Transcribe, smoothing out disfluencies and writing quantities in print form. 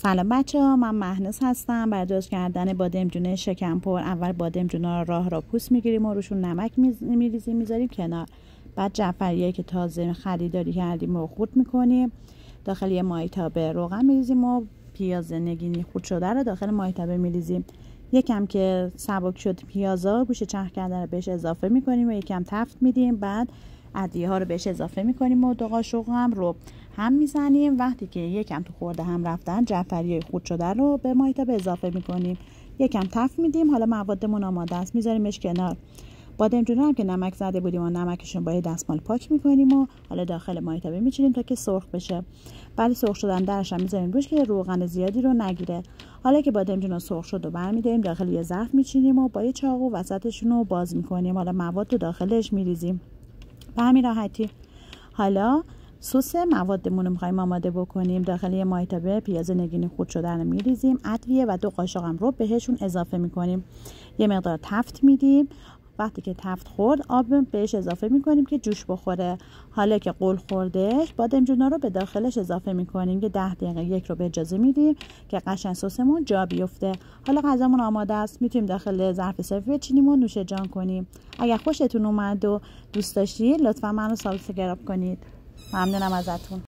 سلام بچه‌ها، من مهناز هستم. برای درست کردن بادمجون شکمپر اول بادمجونا رو راه پوست میگیریم و روشون نمک میریزیم میذاریم کنار. بعد جعفریه که تازه خریداری کردیم رو خورد میکنیم. داخل یه مایتابه روغن میریزیم و پیاز نگینی خورد شده رو داخل مایتابه میریزیم. یکم که سبک شد پیازا، گوشه چرخ کردن رو بهش اضافه میکنیم و یکم تفت میدیم. بعد ادویه ها رو بهش اضافه میکنیم و دو قاشق هم رو هم میزنیم. وقتی که یکم تو خورده هم رفتن، جعفری خورد شده رو به مایتابه اضافه میکنیم، یکم تفت میدیم. حالا موادمون آماده است، میذاریمش کنار. بادمجون هم که نمک زده بودیم و نمکشون با دستمال پاک میکنیم و حالا داخل مایتابه میچینیم تا که سرخ بشه. بعد سرخ شدن درش هم میذاریم روش که روغن زیادی رو نگیره. حالا که بادمجون سرخ شد و برمی‌داریم داخل یه ظرف میچینیم و با یه چاقو وسطشون رو باز میکنیم. حالا مواد رو داخلش میریزیم به همین راحتی. حالا سس موادمون رو می‌خوایم آماده بکنیم. داخل یه مایتابه پیاز نگینی خورد شده رو میریزیم، ادویه و دو قاشق هم رو بهشون اضافه میکنیم. یه مقدار تفت میدیم. وقتی که تفت خورد آب بهش اضافه میکنیم که جوش بخوره. حالا که قل خوردهش بادمجونا رو به داخلش اضافه میکنیم که 10 دقیقه یک رو به اجازه میدیم که قشنگ سسمون جا بیفته. حالا غذامون آماده است، میتونیم داخل ظرف سرو بچینیم و نوش جان کنیم. اگر خوشتون اومد و دوست داشتید لطفا منو سابسکرایب کنید. ممنونم ازتون.